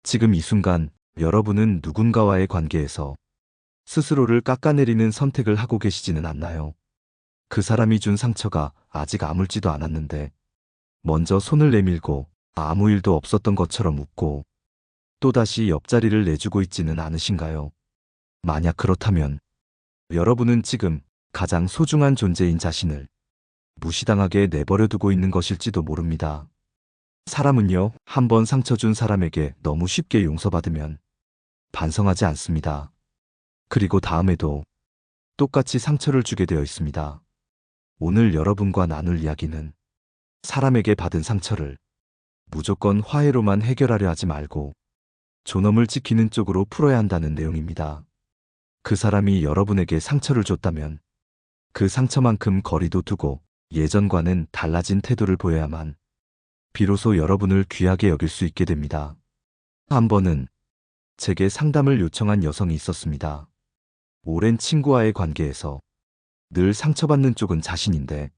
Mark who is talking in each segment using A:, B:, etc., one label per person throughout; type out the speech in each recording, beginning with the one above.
A: 지금 이 순간 여러분은 누군가와의 관계에서 스스로를 깎아내리는 선택을 하고 계시지는 않나요? 그 사람이 준 상처가 아직 아물지도 않았는데 먼저 손을 내밀고 아무 일도 없었던 것처럼 웃고 또다시 옆자리를 내주고 있지는 않으신가요? 만약 그렇다면 여러분은 지금 가장 소중한 존재인 자신을 무시당하게 내버려 두고 있는 것일지도 모릅니다. 사람은요, 한 번 상처 준 사람에게 너무 쉽게 용서받으면 반성하지 않습니다. 그리고 다음에도 똑같이 상처를 주게 되어 있습니다. 오늘 여러분과 나눌 이야기는 사람에게 받은 상처를 무조건 화해로만 해결하려 하지 말고 존엄을 지키는 쪽으로 풀어야 한다는 내용입니다. 그 사람이 여러분에게 상처를 줬다면 그 상처만큼 거리도 두고 예전과는 달라진 태도를 보여야만 비로소 여러분을 귀하게 여길 수 있게 됩니다. 한 번은 제게 상담을 요청한 여성이 있었습니다. 오랜 친구와의 관계에서 늘 상처받는 쪽은 자신인데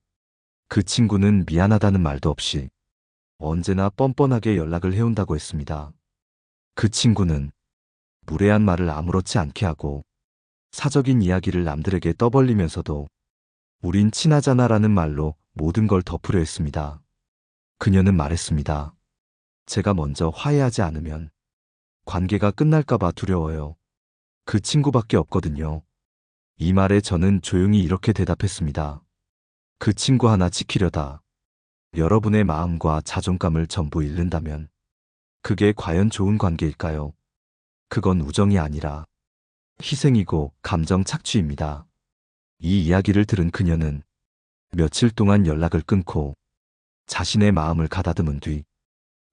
A: 그 친구는 미안하다는 말도 없이 언제나 뻔뻔하게 연락을 해온다고 했습니다. 그 친구는 무례한 말을 아무렇지 않게 하고 사적인 이야기를 남들에게 떠벌리면서도 우린 친하잖아라는 말로 모든 걸 덮으려 했습니다. 그녀는 말했습니다. 제가 먼저 화해하지 않으면 관계가 끝날까봐 두려워요. 그 친구밖에 없거든요. 이 말에 저는 조용히 이렇게 대답했습니다. 그 친구 하나 지키려다 여러분의 마음과 자존감을 전부 잃는다면 그게 과연 좋은 관계일까요? 그건 우정이 아니라 희생이고 감정 착취입니다. 이 이야기를 들은 그녀는 며칠 동안 연락을 끊고 자신의 마음을 가다듬은 뒤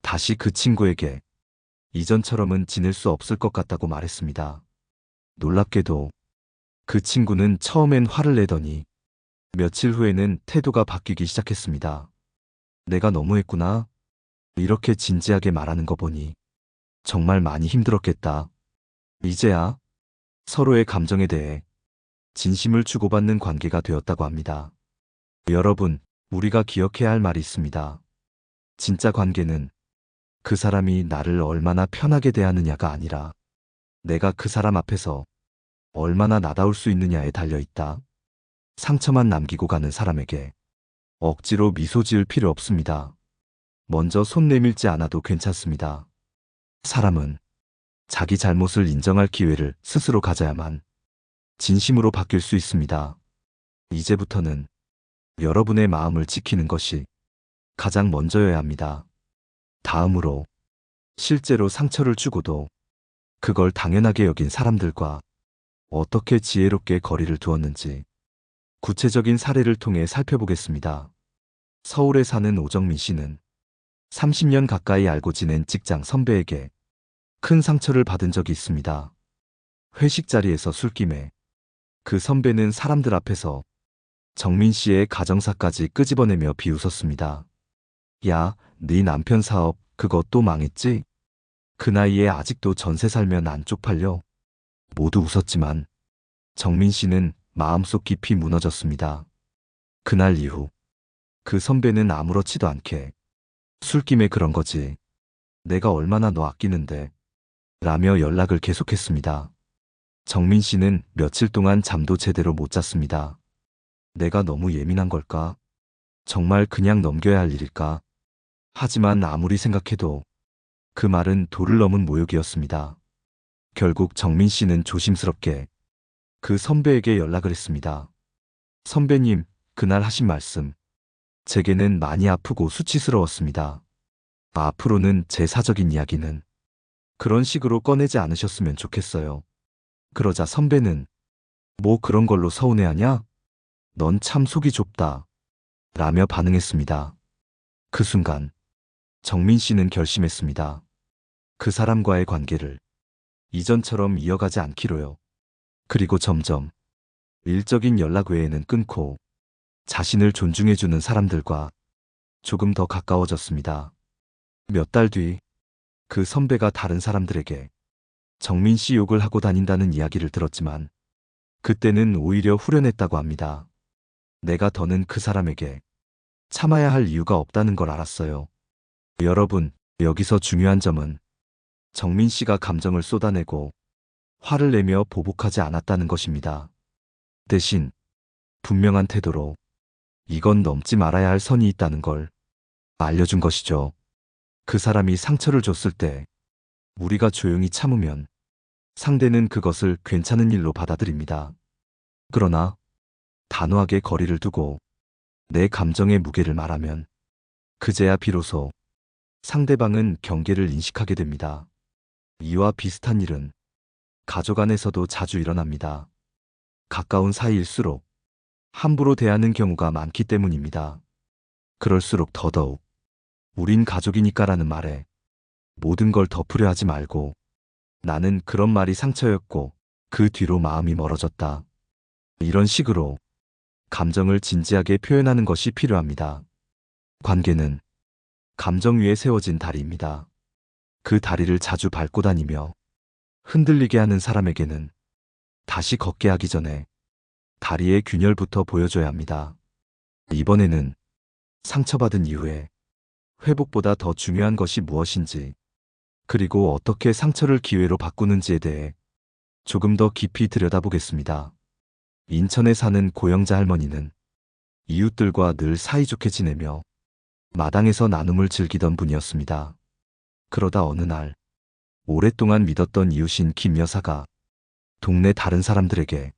A: 다시 그 친구에게 이전처럼은 지낼 수 없을 것 같다고 말했습니다. 놀랍게도 그 친구는 처음엔 화를 내더니 며칠 후에는 태도가 바뀌기 시작했습니다. 내가 너무했구나. 이렇게 진지하게 말하는 거 보니 정말 많이 힘들었겠다. 이제야 서로의 감정에 대해 진심을 주고받는 관계가 되었다고 합니다. 여러분, 우리가 기억해야 할 말이 있습니다. 진짜 관계는 그 사람이 나를 얼마나 편하게 대하느냐가 아니라 내가 그 사람 앞에서 얼마나 나다울 수 있느냐에 달려있다. 상처만 남기고 가는 사람에게 억지로 미소 지을 필요 없습니다. 먼저 손 내밀지 않아도 괜찮습니다. 사람은 자기 잘못을 인정할 기회를 스스로 가져야만 진심으로 바뀔 수 있습니다. 이제부터는 여러분의 마음을 지키는 것이 가장 먼저여야 합니다. 다음으로 실제로 상처를 주고도 그걸 당연하게 여긴 사람들과 어떻게 지혜롭게 거리를 두었는지 구체적인 사례를 통해 살펴보겠습니다. 서울에 사는 오정민 씨는 30년 가까이 알고 지낸 직장 선배에게 큰 상처를 받은 적이 있습니다. 회식 자리에서 술김에 그 선배는 사람들 앞에서 정민 씨의 가정사까지 끄집어내며 비웃었습니다. 야, 네 남편 사업 그거 또 망했지? 그 나이에 아직도 전세 살면 안 쪽팔려? 모두 웃었지만 정민 씨는 마음속 깊이 무너졌습니다. 그날 이후 그 선배는 아무렇지도 않게 술김에 그런 거지. 내가 얼마나 너 아끼는데 라며 연락을 계속했습니다. 정민 씨는 며칠 동안 잠도 제대로 못 잤습니다. 내가 너무 예민한 걸까? 정말 그냥 넘겨야 할 일일까? 하지만 아무리 생각해도 그 말은 도를 넘은 모욕이었습니다. 결국 정민 씨는 조심스럽게 그 선배에게 연락을 했습니다. 선배님, 그날 하신 말씀, 제게는 많이 아프고 수치스러웠습니다. 앞으로는 제 사적인 이야기는 그런 식으로 꺼내지 않으셨으면 좋겠어요. 그러자 선배는 뭐 그런 걸로 서운해하냐? 넌 참 속이 좁다. 라며 반응했습니다. 그 순간 정민 씨는 결심했습니다. 그 사람과의 관계를 이전처럼 이어가지 않기로요. 그리고 점점 일적인 연락 외에는 끊고 자신을 존중해주는 사람들과 조금 더 가까워졌습니다. 몇 달 뒤 그 선배가 다른 사람들에게 정민 씨 욕을 하고 다닌다는 이야기를 들었지만 그때는 오히려 후련했다고 합니다. 내가 더는 그 사람에게 참아야 할 이유가 없다는 걸 알았어요. 여러분, 여기서 중요한 점은 정민 씨가 감정을 쏟아내고 화를 내며 보복하지 않았다는 것입니다. 대신 분명한 태도로 이건 넘지 말아야 할 선이 있다는 걸 알려준 것이죠. 그 사람이 상처를 줬을 때 우리가 조용히 참으면 상대는 그것을 괜찮은 일로 받아들입니다. 그러나 단호하게 거리를 두고 내 감정의 무게를 말하면 그제야 비로소 상대방은 경계를 인식하게 됩니다. 이와 비슷한 일은 가족 안에서도 자주 일어납니다. 가까운 사이일수록 함부로 대하는 경우가 많기 때문입니다. 그럴수록 더더욱 우린 가족이니까라는 말에 모든 걸 덮으려 하지 말고 나는 그런 말이 상처였고 그 뒤로 마음이 멀어졌다. 이런 식으로 감정을 진지하게 표현하는 것이 필요합니다. 관계는 감정 위에 세워진 다리입니다. 그 다리를 자주 밟고 다니며 흔들리게 하는 사람에게는 다시 걷게 하기 전에 다리의 균열부터 보여줘야 합니다. 이번에는 상처받은 이후에 회복보다 더 중요한 것이 무엇인지, 그리고 어떻게 상처를 기회로 바꾸는지에 대해 조금 더 깊이 들여다보겠습니다. 인천에 사는 고영자 할머니는 이웃들과 늘 사이좋게 지내며 마당에서 나눔을 즐기던 분이었습니다. 그러다 어느 날 오랫동안 믿었던 이웃인 김 여사가 동네 다른 사람들에게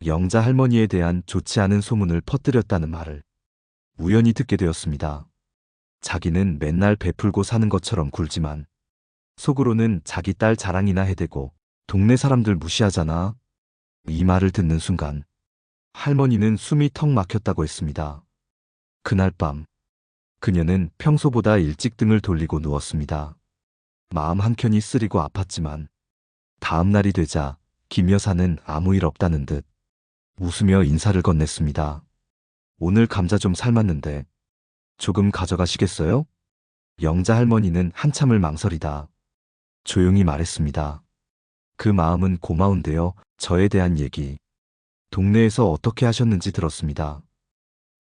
A: 영자 할머니에 대한 좋지 않은 소문을 퍼뜨렸다는 말을 우연히 듣게 되었습니다. 자기는 맨날 베풀고 사는 것처럼 굴지만 속으로는 자기 딸 자랑이나 해대고 동네 사람들 무시하잖아. 이 말을 듣는 순간 할머니는 숨이 턱 막혔다고 했습니다. 그날 밤 그녀는 평소보다 일찍 등을 돌리고 누웠습니다. 마음 한켠이 쓰리고 아팠지만 다음 날이 되자 김 여사는 아무 일 없다는 듯 웃으며 인사를 건넸습니다. 오늘 감자 좀 삶았는데 조금 가져가시겠어요? 영자 할머니는 한참을 망설이다 조용히 말했습니다. 그 마음은 고마운데요. 저에 대한 얘기 동네에서 어떻게 하셨는지 들었습니다.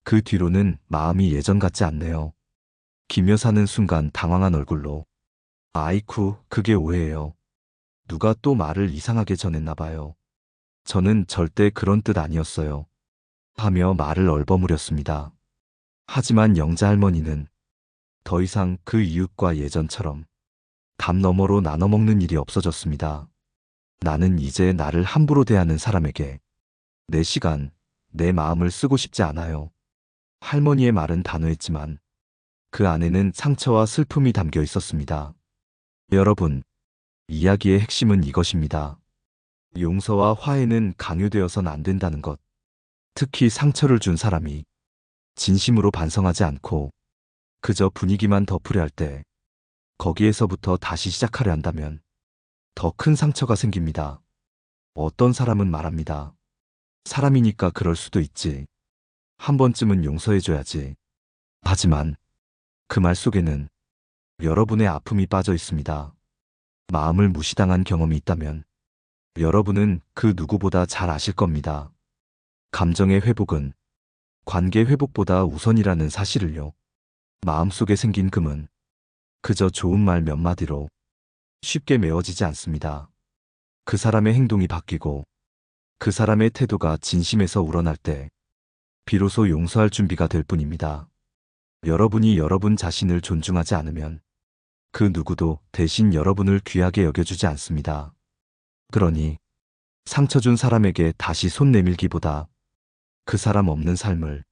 A: 그 뒤로는 마음이 예전 같지 않네요. 김 여사는 순간 당황한 얼굴로 아이쿠, 그게 오해예요. 누가 또 말을 이상하게 전했나 봐요. 저는 절대 그런 뜻 아니었어요. 하며 말을 얼버무렸습니다. 하지만 영자 할머니는 더 이상 그 이웃과 예전처럼 담 너머로 나눠 먹는 일이 없어졌습니다. 나는 이제 나를 함부로 대하는 사람에게 내 시간, 내 마음을 쓰고 싶지 않아요. 할머니의 말은 단호했지만 그 안에는 상처와 슬픔이 담겨 있었습니다. 여러분, 이야기의 핵심은 이것입니다. 용서와 화해는 강요되어선 안 된다는 것. 특히 상처를 준 사람이 진심으로 반성하지 않고 그저 분위기만 덮으려 할 때 거기에서부터 다시 시작하려 한다면 더 큰 상처가 생깁니다. 어떤 사람은 말합니다. 사람이니까 그럴 수도 있지. 한 번쯤은 용서해줘야지. 하지만 그 말 속에는 여러분의 아픔이 빠져 있습니다. 마음을 무시당한 경험이 있다면 여러분은 그 누구보다 잘 아실 겁니다. 감정의 회복은 관계 회복보다 우선이라는 사실을요. 마음속에 생긴 금은 그저 좋은 말 몇 마디로 쉽게 메워지지 않습니다. 그 사람의 행동이 바뀌고 그 사람의 태도가 진심에서 우러날 때 비로소 용서할 준비가 될 뿐입니다. 여러분이 여러분 자신을 존중하지 않으면 그 누구도 대신 여러분을 귀하게 여겨주지 않습니다. 그러니 상처 준 사람에게 다시 손 내밀기보다 그 사람 없는 삶을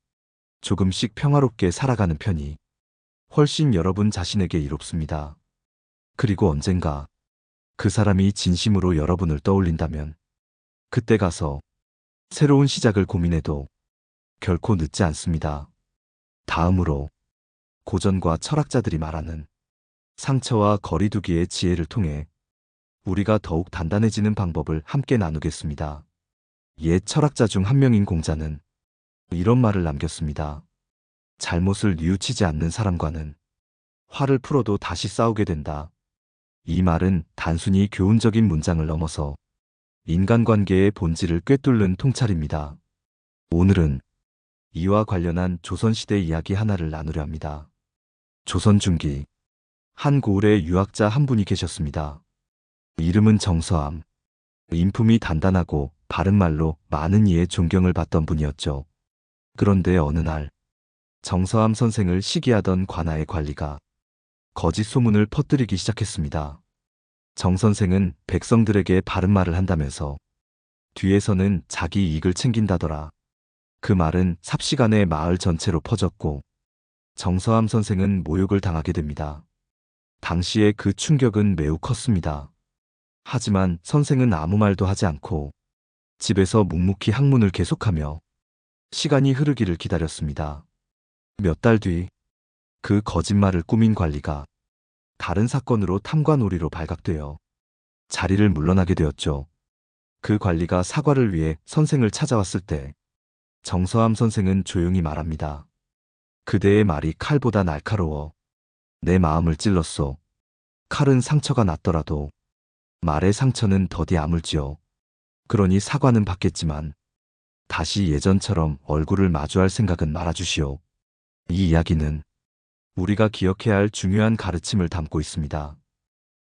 A: 조금씩 평화롭게 살아가는 편이 훨씬 여러분 자신에게 이롭습니다. 그리고 언젠가 그 사람이 진심으로 여러분을 떠올린다면 그때 가서 새로운 시작을 고민해도 결코 늦지 않습니다. 다음으로 고전과 철학자들이 말하는 상처와 거리두기의 지혜를 통해 우리가 더욱 단단해지는 방법을 함께 나누겠습니다. 옛 철학자 중 한 명인 공자는 이런 말을 남겼습니다. 잘못을 뉘우치지 않는 사람과는 화를 풀어도 다시 싸우게 된다. 이 말은 단순히 교훈적인 문장을 넘어서 인간관계의 본질을 꿰뚫는 통찰입니다. 오늘은 이와 관련한 조선시대 이야기 하나를 나누려 합니다. 조선 중기 한 고을에 유학자 한 분이 계셨습니다. 이름은 정서암. 인품이 단단하고 바른말로 많은 이의 존경을 받던 분이었죠. 그런데 어느 날 정서암 선생을 시기하던 관아의 관리가 거짓 소문을 퍼뜨리기 시작했습니다. 정 선생은 백성들에게 바른 말을 한다면서 뒤에서는 자기 이익을 챙긴다더라. 그 말은 삽시간에 마을 전체로 퍼졌고 정서암 선생은 모욕을 당하게 됩니다. 당시에 그 충격은 매우 컸습니다. 하지만 선생은 아무 말도 하지 않고 집에서 묵묵히 학문을 계속하며 시간이 흐르기를 기다렸습니다. 몇 달 뒤 그 거짓말을 꾸민 관리가 다른 사건으로 탐관오리로 발각되어 자리를 물러나게 되었죠. 그 관리가 사과를 위해 선생을 찾아왔을 때 정서암 선생은 조용히 말합니다. 그대의 말이 칼보다 날카로워 내 마음을 찔렀소. 칼은 상처가 났더라도 말의 상처는 더디 아물지요. 그러니 사과는 받겠지만 다시 예전처럼 얼굴을 마주할 생각은 말아주시오. 이 이야기는 우리가 기억해야 할 중요한 가르침을 담고 있습니다.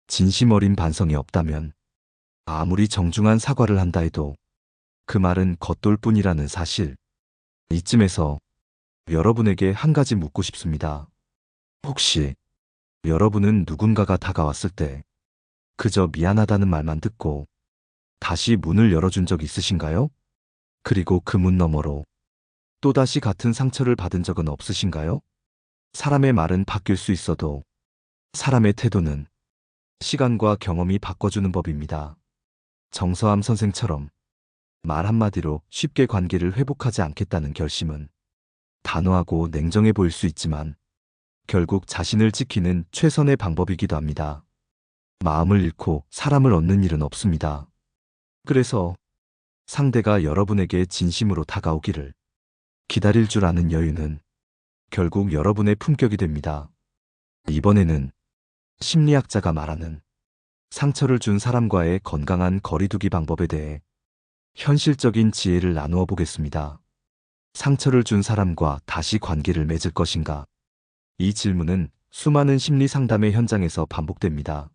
A: 진심 어린 반성이 없다면 아무리 정중한 사과를 한다 해도 그 말은 겉돌뿐이라는 사실. 이쯤에서 여러분에게 한 가지 묻고 싶습니다. 혹시 여러분은 누군가가 다가왔을 때 그저 미안하다는 말만 듣고 다시 문을 열어준 적 있으신가요? 그리고 그 문 너머로 또다시 같은 상처를 받은 적은 없으신가요? 사람의 말은 바뀔 수 있어도 사람의 태도는 시간과 경험이 바꿔주는 법입니다. 정서암 선생처럼 말 한마디로 쉽게 관계를 회복하지 않겠다는 결심은 단호하고 냉정해 보일 수 있지만 결국 자신을 지키는 최선의 방법이기도 합니다. 마음을 잃고 사람을 얻는 일은 없습니다. 그래서 상대가 여러분에게 진심으로 다가오기를 기다릴 줄 아는 여유는 결국 여러분의 품격이 됩니다. 이번에는 심리학자가 말하는 상처를 준 사람과의 건강한 거리두기 방법에 대해 현실적인 지혜를 나누어 보겠습니다. 상처를 준 사람과 다시 관계를 맺을 것인가? 이 질문은 수많은 심리 상담의 현장에서 반복됩니다.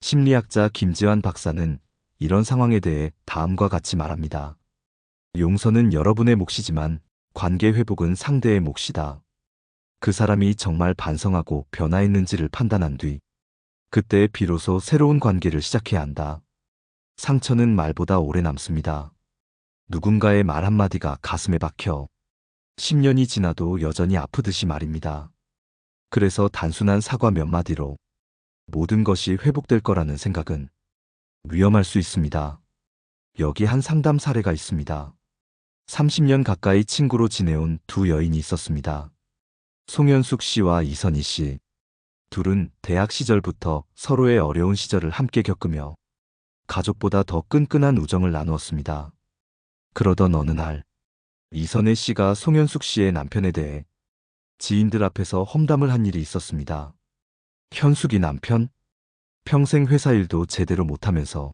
A: 심리학자 김지환 박사는 이런 상황에 대해 다음과 같이 말합니다. 용서는 여러분의 몫이지만 관계 회복은 상대의 몫이다. 그 사람이 정말 반성하고 변화했는지를 판단한 뒤 그때 비로소 새로운 관계를 시작해야 한다. 상처는 말보다 오래 남습니다. 누군가의 말 한마디가 가슴에 박혀 10년이 지나도 여전히 아프듯이 말입니다. 그래서 단순한 사과 몇 마디로 모든 것이 회복될 거라는 생각은 위험할 수 있습니다. 여기 한 상담 사례가 있습니다. 30년 가까이 친구로 지내온 두 여인이 있었습니다. 송현숙 씨와 이선희 씨. 둘은 대학 시절부터 서로의 어려운 시절을 함께 겪으며 가족보다 더 끈끈한 우정을 나누었습니다. 그러던 어느 날 이선희 씨가 송현숙 씨의 남편에 대해 지인들 앞에서 험담을 한 일이 있었습니다. 현숙이 남편? 평생 회사 일도 제대로 못하면서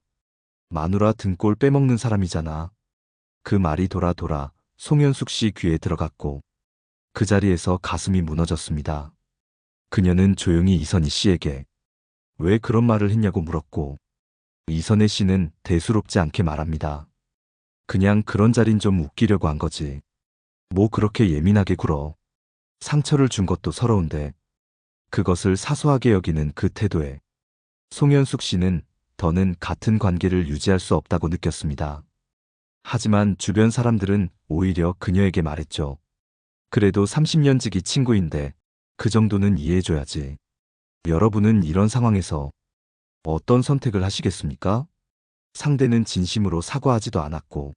A: 마누라 등골 빼먹는 사람이잖아. 그 말이 돌아 송현숙 씨 귀에 들어갔고 그 자리에서 가슴이 무너졌습니다. 그녀는 조용히 이선희 씨에게 왜 그런 말을 했냐고 물었고 이선희 씨는 대수롭지 않게 말합니다. 그냥 그런 자린 좀 웃기려고 한 거지. 뭐 그렇게 예민하게 굴어. 상처를 준 것도 서러운데 그것을 사소하게 여기는 그 태도에 송현숙 씨는 더는 같은 관계를 유지할 수 없다고 느꼈습니다. 하지만 주변 사람들은 오히려 그녀에게 말했죠. 그래도 30년 지기 친구인데 그 정도는 이해해줘야지. 여러분은 이런 상황에서 어떤 선택을 하시겠습니까? 상대는 진심으로 사과하지도 않았고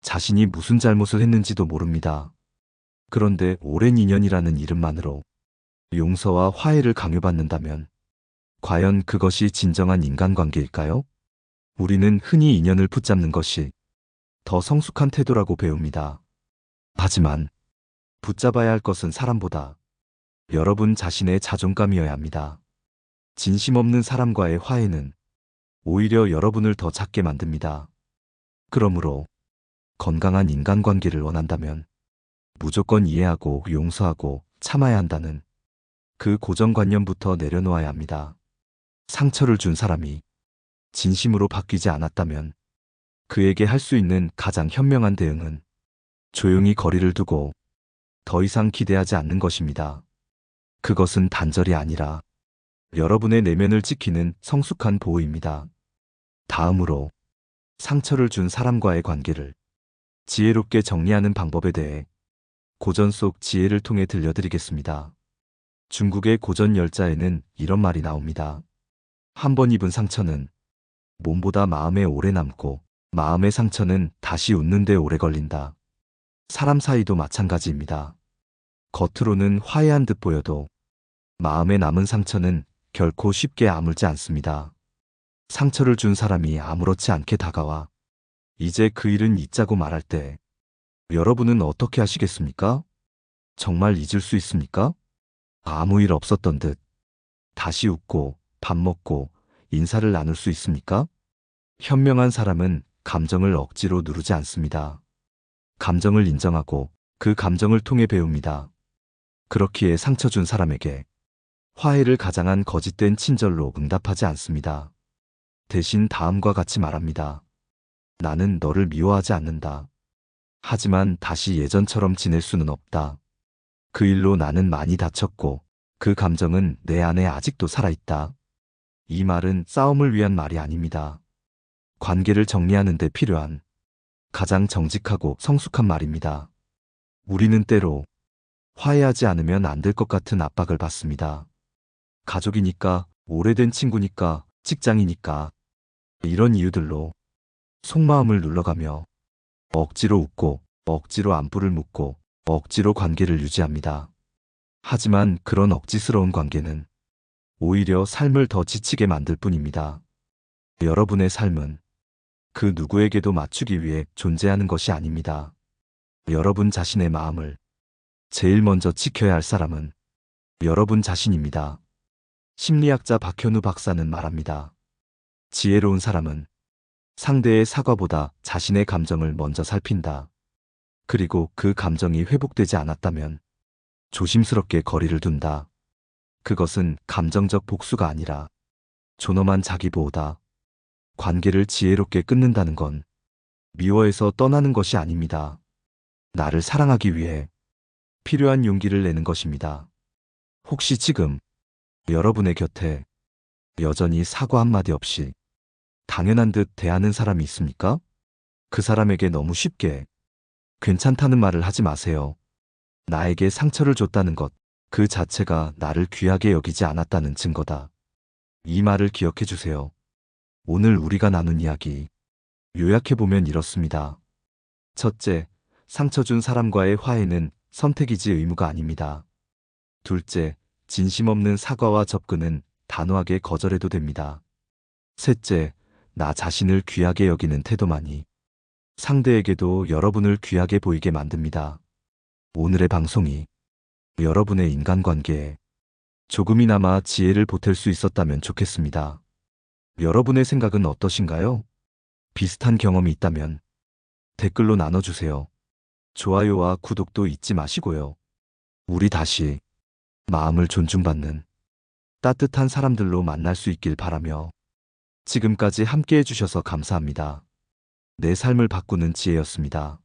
A: 자신이 무슨 잘못을 했는지도 모릅니다. 그런데 오랜 인연이라는 이름만으로 용서와 화해를 강요받는다면 과연 그것이 진정한 인간관계일까요? 우리는 흔히 인연을 붙잡는 것이 더 성숙한 태도라고 배웁니다. 하지만 붙잡아야 할 것은 사람보다 여러분 자신의 자존감이어야 합니다. 진심 없는 사람과의 화해는 오히려 여러분을 더 작게 만듭니다. 그러므로 건강한 인간관계를 원한다면 무조건 이해하고 용서하고 참아야 한다는 그 고정관념부터 내려놓아야 합니다. 상처를 준 사람이 진심으로 바뀌지 않았다면 그에게 할 수 있는 가장 현명한 대응은 조용히 거리를 두고 더 이상 기대하지 않는 것입니다. 그것은 단절이 아니라 여러분의 내면을 지키는 성숙한 보호입니다. 다음으로 상처를 준 사람과의 관계를 지혜롭게 정리하는 방법에 대해 고전 속 지혜를 통해 들려드리겠습니다. 중국의 고전 열자에는 이런 말이 나옵니다. 한 번 입은 상처는 몸보다 마음에 오래 남고 마음의 상처는 다시 웃는데 오래 걸린다. 사람 사이도 마찬가지입니다. 겉으로는 화해한 듯 보여도 마음에 남은 상처는 결코 쉽게 아물지 않습니다. 상처를 준 사람이 아무렇지 않게 다가와 이제 그 일은 잊자고 말할 때 여러분은 어떻게 하시겠습니까? 정말 잊을 수 있습니까? 아무 일 없었던 듯 다시 웃고 밥 먹고 인사를 나눌 수 있습니까? 현명한 사람은 감정을 억지로 누르지 않습니다. 감정을 인정하고 그 감정을 통해 배웁니다. 그렇기에 상처 준 사람에게 화해를 가장한 거짓된 친절로 응답하지 않습니다. 대신 다음과 같이 말합니다. 나는 너를 미워하지 않는다. 하지만 다시 예전처럼 지낼 수는 없다. 그 일로 나는 많이 다쳤고 그 감정은 내 안에 아직도 살아있다. 이 말은 싸움을 위한 말이 아닙니다. 관계를 정리하는 데 필요한 가장 정직하고 성숙한 말입니다. 우리는 때로 화해하지 않으면 안 될 것 같은 압박을 받습니다. 가족이니까, 오래된 친구니까, 직장이니까 이런 이유들로 속마음을 눌러가며 억지로 웃고 억지로 안부를 묻고 억지로 관계를 유지합니다. 하지만 그런 억지스러운 관계는 오히려 삶을 더 지치게 만들 뿐입니다. 여러분의 삶은 그 누구에게도 맞추기 위해 존재하는 것이 아닙니다. 여러분 자신의 마음을 제일 먼저 지켜야 할 사람은 여러분 자신입니다. 심리학자 박현우 박사는 말합니다. 지혜로운 사람은 상대의 사과보다 자신의 감정을 먼저 살핀다. 그리고 그 감정이 회복되지 않았다면 조심스럽게 거리를 둔다. 그것은 감정적 복수가 아니라 존엄한 자기보호다. 관계를 지혜롭게 끊는다는 건 미워해서 떠나는 것이 아닙니다. 나를 사랑하기 위해 필요한 용기를 내는 것입니다. 혹시 지금 여러분의 곁에 여전히 사과 한마디 없이 당연한 듯 대하는 사람이 있습니까? 그 사람에게 너무 쉽게 괜찮다는 말을 하지 마세요. 나에게 상처를 줬다는 것, 그 자체가 나를 귀하게 여기지 않았다는 증거다. 이 말을 기억해 주세요. 오늘 우리가 나눈 이야기, 요약해보면 이렇습니다. 첫째, 상처 준 사람과의 화해는 선택이지 의무가 아닙니다. 둘째, 진심 없는 사과와 접근은 단호하게 거절해도 됩니다. 셋째, 나 자신을 귀하게 여기는 태도만이 상대에게도 여러분을 귀하게 보이게 만듭니다. 오늘의 방송이 여러분의 인간관계에 조금이나마 지혜를 보탤 수 있었다면 좋겠습니다. 여러분의 생각은 어떠신가요? 비슷한 경험이 있다면 댓글로 나눠주세요. 좋아요와 구독도 잊지 마시고요. 우리 다시 마음을 존중받는 따뜻한 사람들로 만날 수 있길 바라며 지금까지 함께 해주셔서 감사합니다. 내 삶을 바꾸는 지혜였습니다.